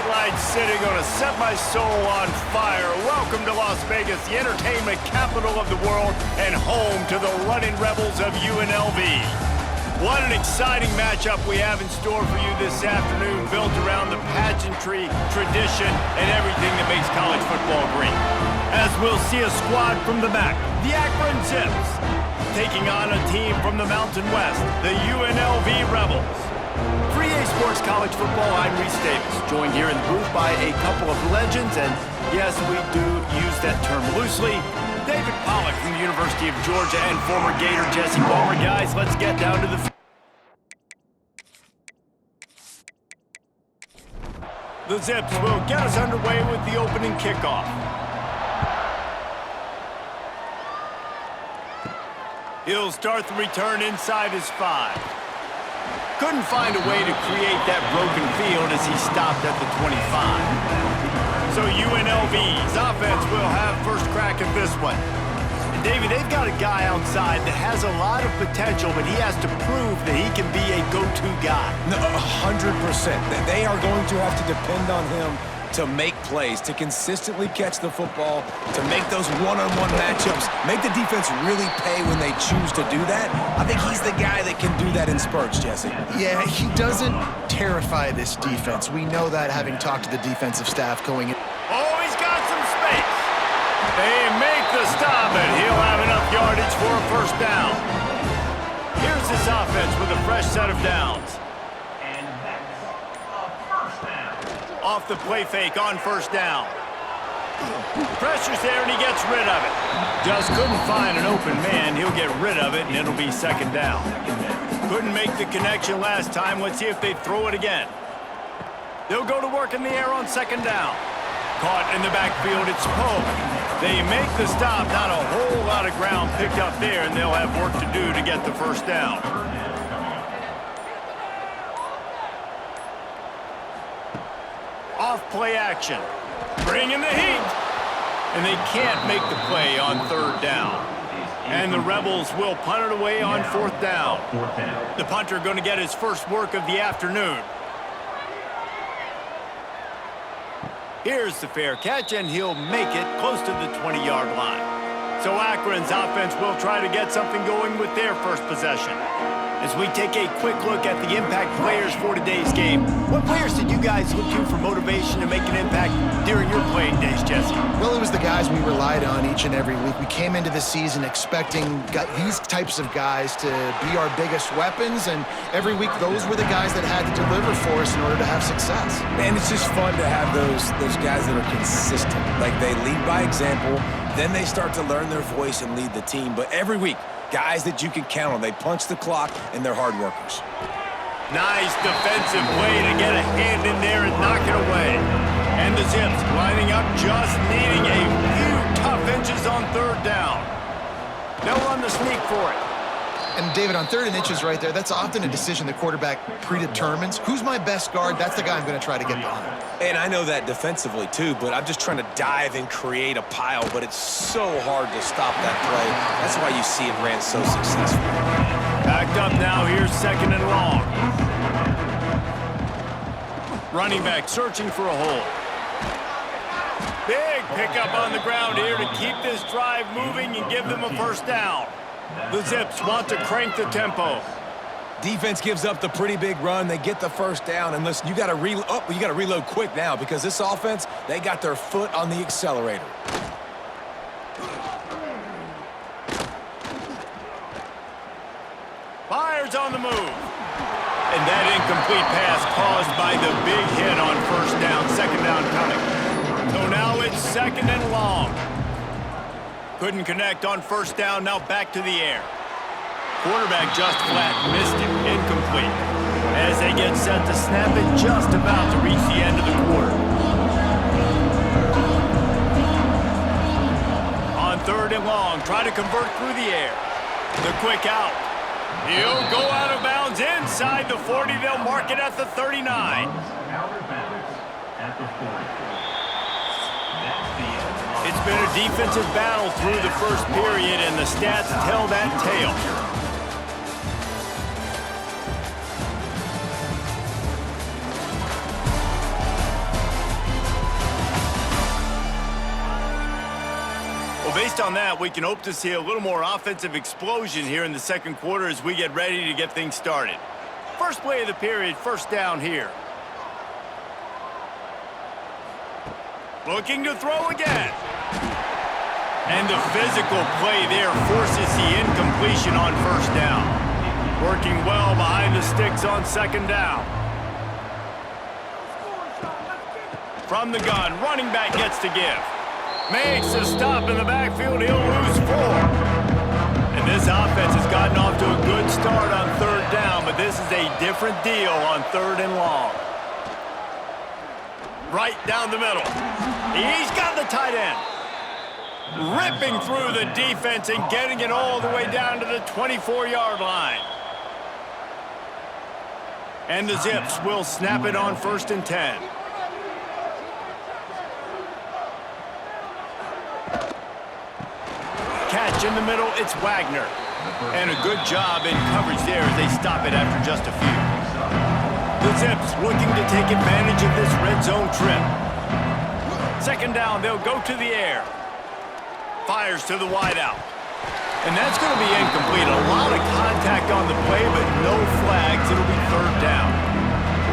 sideline sitting on a set my soul on fire. Welcome to Las Vegas, the entertainment capital of the world and home to the running rebels of UNLV. What an exciting matchup we have in store for you this afternoon, built around the pageantry, tradition, and everything that makes college football great. As we'll see a squad from the MAC, the Akron Zips, taking on a team from the Mountain West, the UNLV Rebels. For EA Sports College Football, I'm Reese Davis, joined here in the booth by a couple of legends, and yes, we do use that term loosely. David Pollock from the University of Georgia and former Gator Jesse Palmer. Guys, let's get down to the field. The Zips will get us underway with the opening kickoff. He'll start the return inside his 5. Couldn't find a way to create that broken field as he stopped at the 25. So UNLV's offense will have first crack at this one. And David, they've got a guy outside that has a lot of potential, but he has to prove that he can be a go-to guy. No, 100%. They are going to have to depend on him to make plays, to consistently catch the football, to make those one-on-one matchups, make the defense really pay when they choose to do that. I think he's the guy that can do that in spurts, Jesse. Yeah, he doesn't terrify this defense. We know that, having talked to the defensive staff going in. Oh, he's got some space. They make the stop, and he'll have enough yardage for a first down. Here's this offense with a fresh set of downs. Off the play fake on first down. Pressure's there and he gets rid of it. Just couldn't find an open man. He'll get rid of it and it'll be second down. Couldn't make the connection last time. Let's see if they throw it again. They'll go to work in the air on second down. Caught in the backfield, it's Poe. They make the stop. Not a whole lot of ground picked up there, and they'll have work to do to get the first down. Off play action. Bring in the heat. And they can't make the play on third down. And the Rebels will punt it away on fourth down. The punter going to get his first work of the afternoon. Here's the fair catch, and he'll make it close to the 20-yard line. So Akron's offense will try to get something going with their first possession. As we take a quick look at the impact players for today's game, what players did you guys look to for motivation to make an impact during your playing days, Jesse? Well, it was the guys we relied on each and every week. We came into the season expecting these types of guys to be our biggest weapons, and every week those were the guys that had to deliver for us in order to have success. And it's just fun to have those guys that are consistent. Like, they lead by example, then they start to learn their voice and lead the team. But every week, guys that you can count on. They punch the clock, and they're hard workers. Nice defensive play to get a hand in there and knock it away. And the Zips lining up, just needing a few tough inches on third down. They'll run the sneak for it. And David, on 3rd and inches right there, that's often a decision the quarterback predetermines. Who's my best guard? That's the guy I'm going to try to get behind. And I know that defensively, too, but I'm just trying to dive and create a pile, but it's so hard to stop that play. That's why you see it ran so successfully. Backed up now, here's second and long. Running back searching for a hole. Big pickup on the ground here to keep this drive moving and give them a first down. The Zips want to crank the tempo. Defense gives up the pretty big run. They get the first down. And listen, you got to reload quick now, because this offense, they got their foot on the accelerator. Fires on the move. And that incomplete pass caused by the big hit on first down, second down coming. So now it's second and long. Couldn't connect on first down, now back to the air. Quarterback just flat missed it, incomplete. As they get set to snap it, just about to reach the end of the quarter. On 3rd and long, try to convert through the air. The quick out. He'll go out of bounds inside the 40. They'll mark it at the 39. It's been a defensive battle through the first period, and the stats tell that tale. Based on that, we can hope to see a little more offensive explosion here in the second quarter as we get ready to get things started. First play of the period, first down here. Looking to throw again. And the physical play there forces the incompletion on first down. Working well behind the sticks on second down. From the gun, running back gets to give. Makes a stop in the backfield, he'll lose 4. And this offense has gotten off to a good start on third down, but this is a different deal on third and long. Right down the middle. He's got the tight end. Ripping through the defense and getting it all the way down to the 24-yard line. And the Zips will snap it on 1st and 10. Catch in the middle, it's Wagner. And a good job in coverage there as they stop it after just a few. The Zips looking to take advantage of this red zone trip. Second down, they'll go to the air. Fires to the wideout. And that's going to be incomplete. A lot of contact on the play, but no flags. It'll be third down.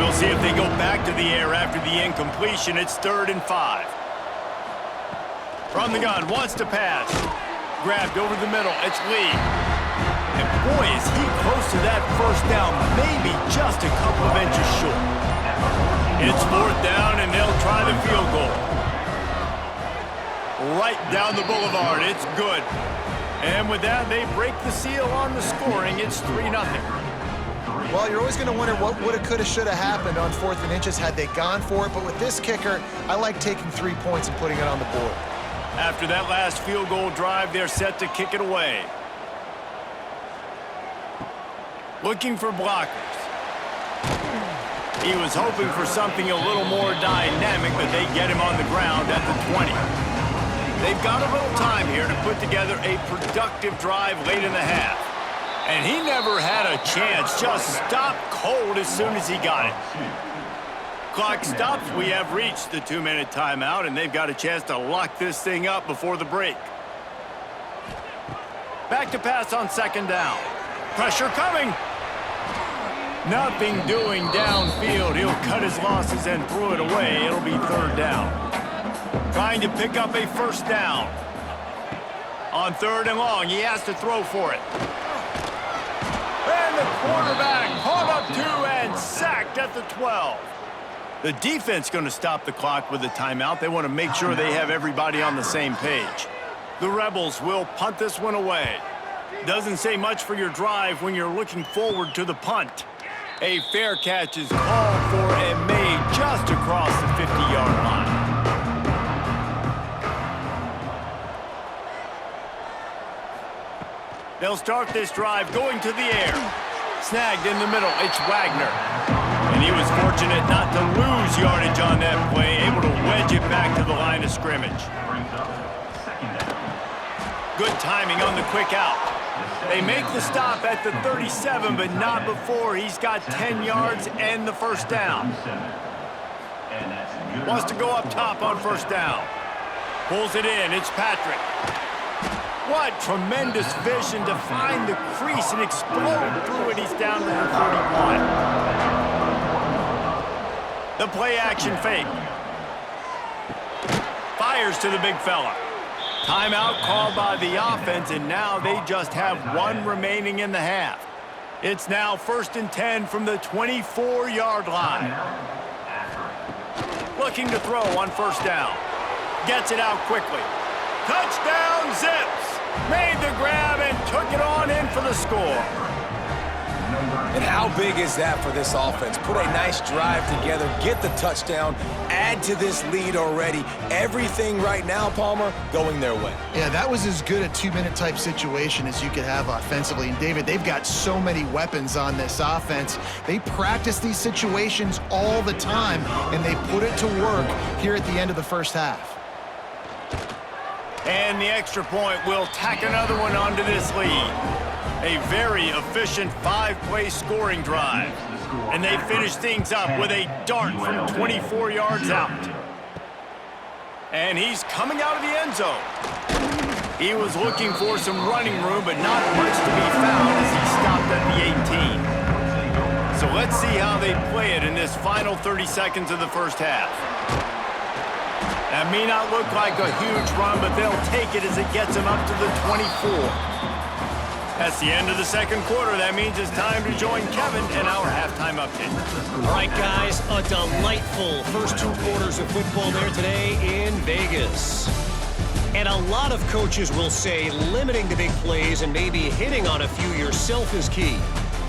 We'll see if they go back to the air after the incompletion. It's 3rd and 5. From the gun, wants to pass. Grabbed over the middle, it's Lee. And boy, is he close to that first down, maybe just a couple of inches short. It's 4th down, and they'll try the field goal. Right down the boulevard, it's good. And with that, they break the seal on the scoring. It's 3-0. Well, you're always going to wonder what woulda, coulda, shoulda happened on 4th and inches had they gone for it. But with this kicker, I like taking 3 points and putting it on the board. After that last field goal drive, they're set to kick it away. Looking for blockers. He was hoping for something a little more dynamic, but they get him on the ground at the 20. They've got a little time here to put together a productive drive late in the half. And he never had a chance, just stopped cold as soon as he got it. Clock stops. We have reached the 2-minute timeout, and they've got a chance to lock this thing up before the break. Back to pass on second down. Pressure coming. Nothing doing downfield. He'll cut his losses and throw it away. It'll be 3rd down. Trying to pick up a first down. On 3rd and long, he has to throw for it. And the quarterback caught up 2 and sacked at the 12. The defense going to stop the clock with a timeout. They want to make sure they have everybody on the same page. The Rebels will punt this one away. Doesn't say much for your drive when you're looking forward to the punt. A fair catch is called for and made just across the 50-yard line. They'll start this drive going to the air. Snagged in the middle, it's Wagner. And he was fortunate not to lose yardage on that play, able to wedge it back to the line of scrimmage. Good timing on the quick out. They make the stop at the 37, but not before he's got 10 yards and the first down. Wants to go up top on first down. Pulls it in, it's Patrick. What tremendous vision to find the crease and explode through it. He's down to the 41. The play action fake. Fires to the big fella. Timeout called by the offense, and now they just have 1 remaining in the half. It's now 1st and 10 from the 24-yard line. Looking to throw on first down. Gets it out quickly. Touchdown, Zips! Made the grab and took it on in for the score. And how big is that for this offense? Put a nice drive together, get the touchdown, add to this lead already. Everything right now, Palmer, going their way. Yeah, that was as good a 2-minute type situation as you could have offensively. And David, they've got so many weapons on this offense. They practice these situations all the time, and they put it to work here at the end of the first half. And the extra point will tack another one onto this lead. A very efficient 5-play scoring drive. And they finish things up with a dart from 24 yards out. And he's coming out of the end zone. He was looking for some running room, but not much to be found as he stopped at the 18. So let's see how they play it in this final 30 seconds of the first half. That may not look like a huge run, but they'll take it as it gets them up to the 24. That's the end of the second quarter. That means it's time to join Kevin in our halftime update. All right, guys, a delightful first 2 quarters of football there today in Vegas. And a lot of coaches will say limiting the big plays and maybe hitting on a few yourself is key.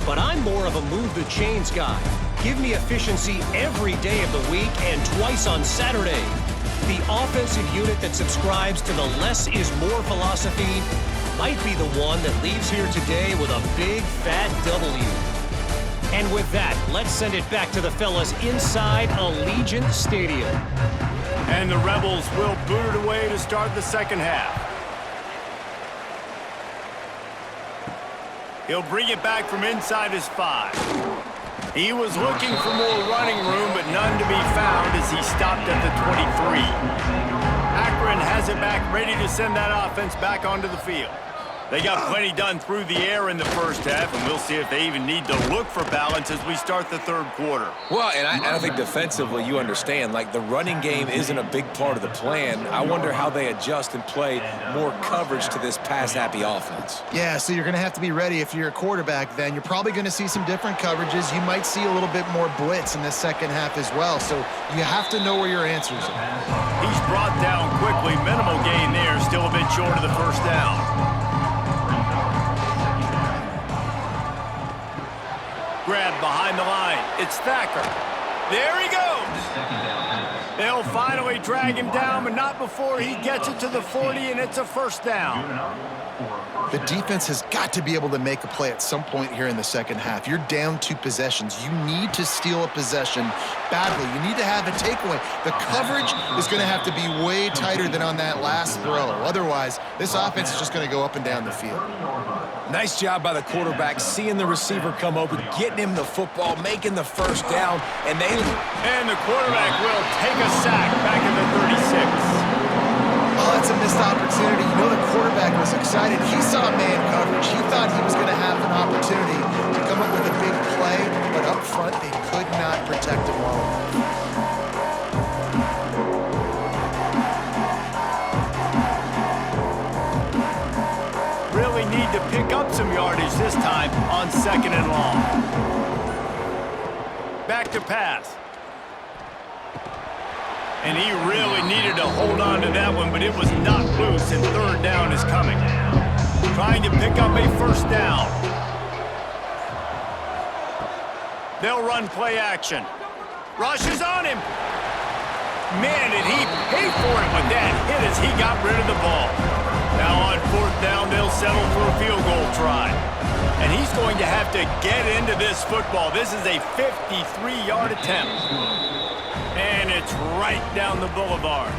But I'm more of a move the chains guy. Give me efficiency every day of the week and twice on Saturday. The offensive unit that subscribes to the less is more philosophy might be the one that leaves here today with a big fat W. And with that, let's send it back to the fellas inside Allegiant Stadium. And the Rebels will boot it away to start the second half. He'll bring it back from inside his 5. He was looking for more running room, but none to be found as he stopped at the 23. Akron has it back, ready to send that offense back onto the field. They got plenty done through the air in the first half, and we'll see if they even need to look for balance as we start the third quarter. Well, and I think defensively, you understand, like the running game isn't a big part of the plan. I wonder how they adjust and play more coverage to this pass-happy offense. Yeah, so you're going to have to be ready if you're a quarterback then. You're probably going to see some different coverages. You might see a little bit more blitz in the second half as well, so you have to know where your answers are. He's brought down quickly. Minimal gain there, still a bit short of the first down. Grab behind the line. It's Thacker. There he goes. They'll finally drag him down, but not before he gets it to the 40, and it's a first down. The defense has got to be able to make a play at some point here in the second half. You're down 2 possessions. You need to steal a possession badly. You need to have a takeaway. The coverage is going to have to be way tighter than on that last throw. Otherwise, this offense is just going to go up and down the field. Nice job by the quarterback, seeing the receiver come open, getting him the football, making the first down, and the quarterback will take a sack back in the 36. Oh, that's a missed opportunity. You know the quarterback was excited. He saw man coverage. He thought he was going to have an opportunity to come up with a big play, but up front they could not protect him well enough. Really need to pick up some yardage this time on 2nd and long. Back to pass. And he really needed to hold on to that one, but it was not loose, and third down is coming. Trying to pick up a first down. They'll run play action. Rush is on him. Man, did he pay for it with that hit as he got rid of the ball. Now on 4th down, they'll settle for a field goal try. And he's going to have to get into this football. This is a 53-yard attempt. And it's right down the boulevard.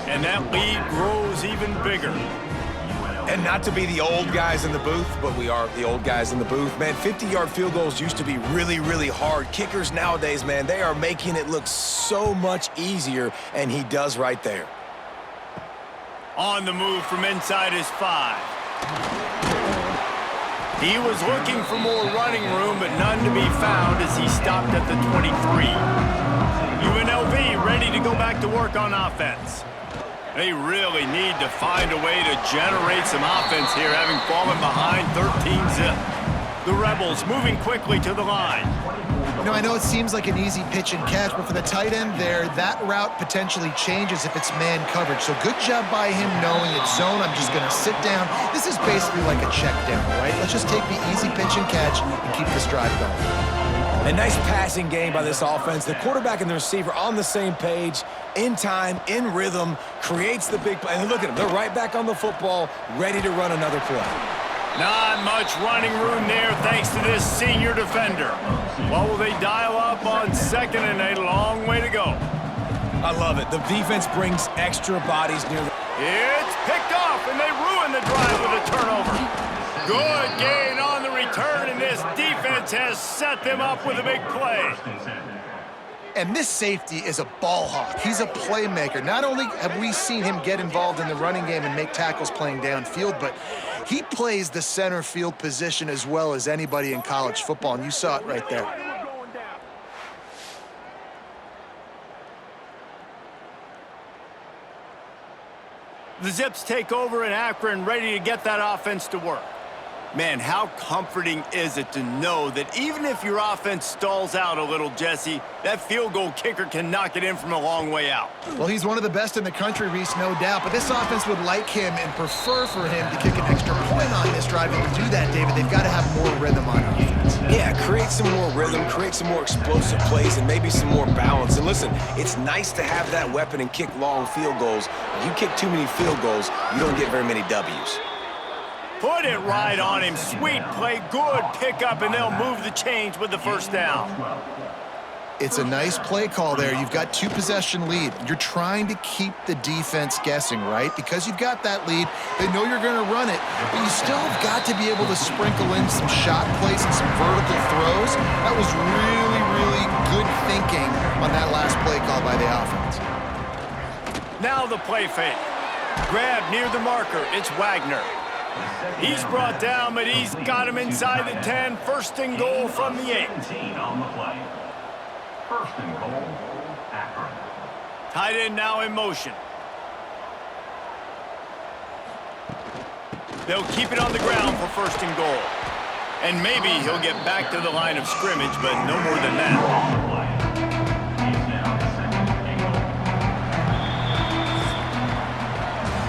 And that lead grows even bigger. And not to be the old guys in the booth, but we are the old guys in the booth. Man, 50-yard field goals used to be really, really hard. Kickers nowadays, man, they are making it look so much easier, and he does right there. On the move from inside his 5. He was looking for more running room, but none to be found as he stopped at the 23. UNLV ready to go back to work on offense. They really need to find a way to generate some offense here, having fallen behind 13-zip. The Rebels moving quickly to the line. You know, I know it seems like an easy pitch and catch, but for the tight end there, that route potentially changes if it's man coverage. So good job by him knowing it's zone. I'm just going to sit down. This is basically like a check down, right? Let's just take the easy pitch and catch and keep this drive going. A nice passing game by this offense. The quarterback and the receiver on the same page, in time, in rhythm, creates the big play. And look at them. They're right back on the football, ready to run another play. Not much running room there thanks to this senior defender. What will they dial up on 2nd and a long way to go? I love it. The defense brings extra bodies near the... It's picked off, and they ruin the drive with a turnover. Good gain on the return, and this defense has set them up with a big play. And this safety is a ball hawk. He's a playmaker. Not only have we seen him get involved in the running game and make tackles playing downfield, but he plays the center field position as well as anybody in college football, and you saw it right there. The Zips take over in Akron, ready to get that offense to work. Man, how comforting is it to know that even if your offense stalls out a little, Jesse, that field goal kicker can knock it in from a long way out. Well, he's one of the best in the country, Reese, no doubt, but this offense would like him and prefer for him to kick an extra point on this drive. And to do that, David, they've got to have more rhythm on offense. Yeah, create some more rhythm, create some more explosive plays, and maybe some more balance. And listen, it's nice to have that weapon and kick long field goals. If you kick too many field goals, you don't get very many W's. Put it right on him. Sweet play, good pickup, and they'll move the chains with the first down. It's a nice play call there. You've got 2-possession lead. You're trying to keep the defense guessing, right? Because you've got that lead, they know you're going to run it, but you still have got to be able to sprinkle in some shot plays and some vertical throws. That was really, really good thinking on that last play call by the offense. Now the play fake. Grab near the marker. It's Wagner. He's brought down, but he's got him inside the 10. First and goal from the 8. On the play. First and goal, Akron. Tight end now in motion. They'll keep it on the ground for first and goal. And maybe he'll get back to the line of scrimmage, but no more than that.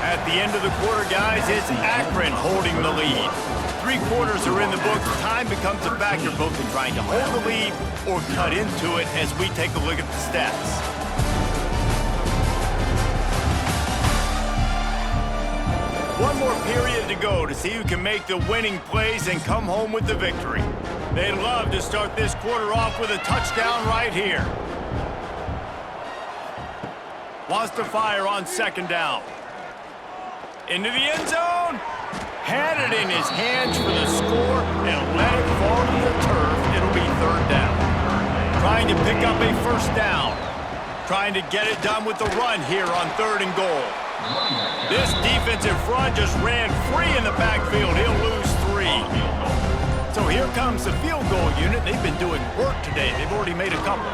At the end of the quarter, guys, it's Akron holding the lead. 3 quarters are in the books. Time becomes a factor both in trying to hold the lead or cut into it as we take a look at the stats. One more period to go to see who can make the winning plays and come home with the victory. They'd love to start this quarter off with a touchdown right here. Wants to fire on second down. Into the end zone. Had it in his hands for the score and let it fall to the turf. It'll be third down. Trying to pick up a first down. Trying to get it done with the run here on third and goal. This defensive front just ran free in the backfield. He'll lose 3. So here comes the field goal unit. They've been doing work today. They've already made a couple.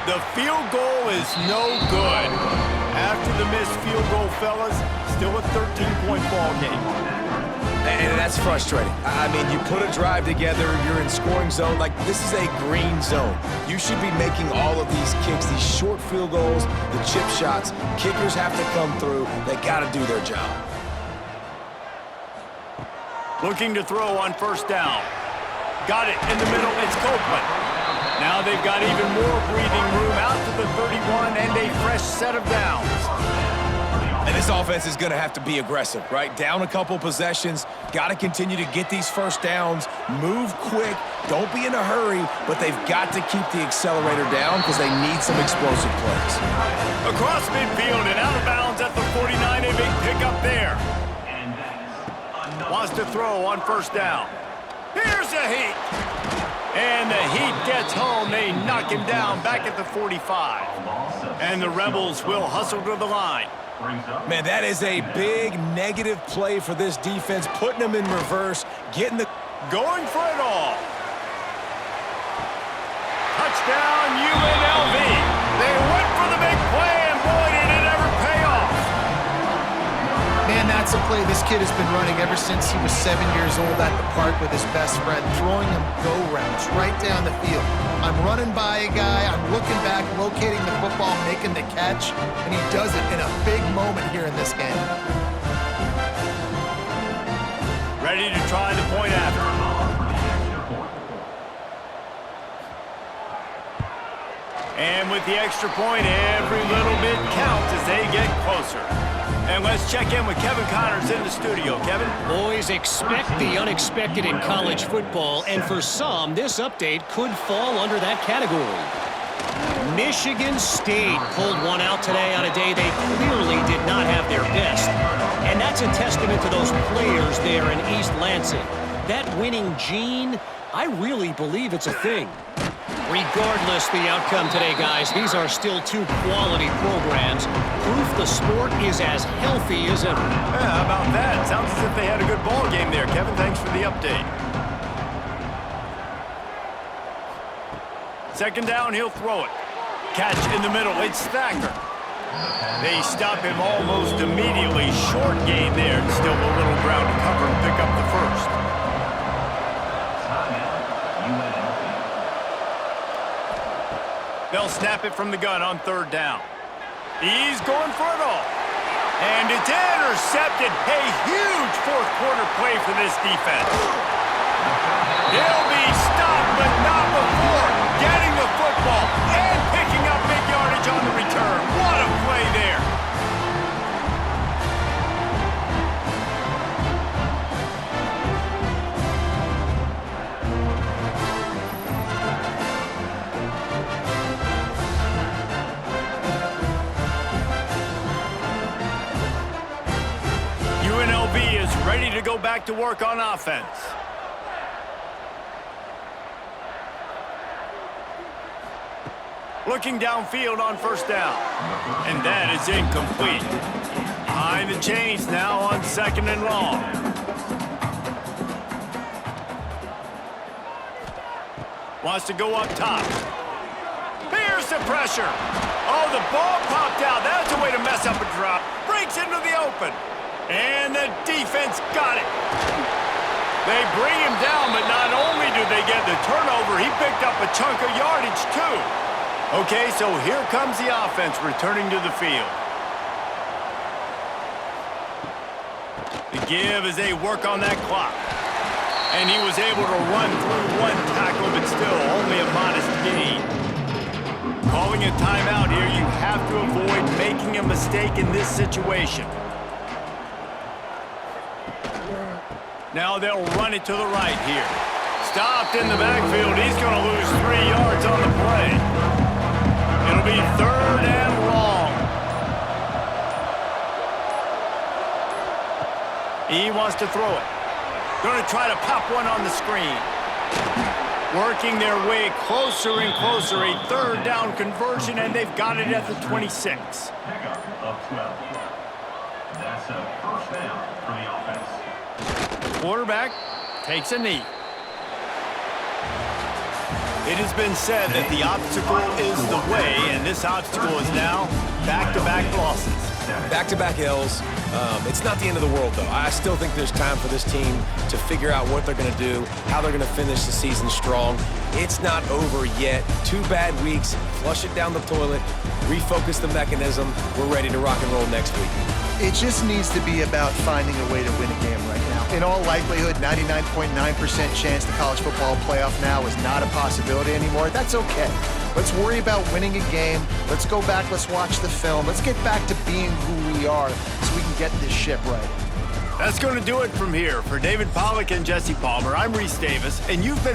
The field goal is no good. After the missed field goal, fellas, still a 13-point ball game. And that's frustrating. I mean, you put a drive together, you're in scoring zone. Like, this is a green zone. You should be making all of these kicks, these short field goals, the chip shots. Kickers have to come through. They got to do their job. Looking to throw on first down. Got it in the middle. It's Copeland. Now they've got even more breathing room out to the 31 and a fresh set of downs. And this offense is going to have to be aggressive, right? Down a couple possessions, got to continue to get these first downs, move quick, don't be in a hurry, but they've got to keep the accelerator down because they need some explosive plays. Across midfield and out of bounds at the 49, a big pickup there. Wants to throw on first down. Here's the Heat. And the Heat gets home. They knock him down back at the 45. And the Rebels will hustle to the line. Man, that is a big negative play for this defense, putting them in reverse, getting the... Going for it all. Touchdown, UNLV. They went for the big play, and boy, did it ever pay off. Man, that's a play this kid has been running ever since he was 7 years old at the park with his best friend, throwing him go routes right down the field. I'm running by a guy, I'm looking back, locating the football, making the catch, and he does it in a big moment here in this game. Ready to try the point after. And with the extra point, every little bit counts as they get closer. And let's check in with Kevin Connors in the studio. Kevin? Boys, expect the unexpected in college football, and for some, this update could fall under that category. Michigan State pulled one out today on a day they clearly did not have their best. And that's a testament to those players there in East Lansing. That winning gene, I really believe it's a thing. Regardless the outcome today, guys, these are still two quality programs. Proof the sport is as healthy as ever. Yeah, how about that? Sounds as if they had a good ball game there. Kevin, thanks for the update. Second down, he'll throw it. Catch in the middle, it's Thacker. They stop him almost immediately. Short gain there. Still a little ground to cover and pick up the first. UNLV. They'll snap it from the gun on third down. He's going for it all. And it's intercepted. A huge fourth quarter play for this defense. He'll be stopped, but not before getting the football and picking up big yardage on the return. What a play there. UNLV is ready to go back to work on offense. Looking downfield on first down. And that is incomplete. Behind the chains now on second and long. Wants to go up top. Here's the pressure. Oh, the ball popped out. That's a way to mess up a drop. Breaks into the open. And the defense got it. They bring him down, but not only do they get the turnover, he picked up a chunk of yardage too. Okay, so here comes the offense returning to the field. The give as they work on that clock. And he was able to run through one tackle, but still only a modest gain. Calling a timeout here, you have to avoid making a mistake in this situation. Now they'll run it to the right here. Stopped in the backfield. He's going to lose 3 yards on the play. It'll be third and long. He wants to throw it. Going to try to pop one on the screen. Working their way closer and closer. A third down conversion, and they've got it at the 26. Pickup of 12. That's a first down for the offense. Quarterback takes a knee. It has been said that the obstacle is the way, and this obstacle is now back-to-back losses. Back-to-back L's. It's not the end of the world, though. I still think there's time for this team to figure out what they're going to do, how they're going to finish the season strong. It's not over yet. 2 bad weeks. Flush it down the toilet. Refocus the mechanism. We're ready to rock and roll next week. It just needs to be about finding a way to win a game right now. In all likelihood, 99.9% chance the college football playoff now is not a possibility anymore. That's okay. Let's worry about winning a game. Let's go back. Let's watch the film. Let's get back to being who we are so we can get this ship right. That's going to do it from here. For David Pollack and Jesse Palmer, I'm Reese Davis, and you've been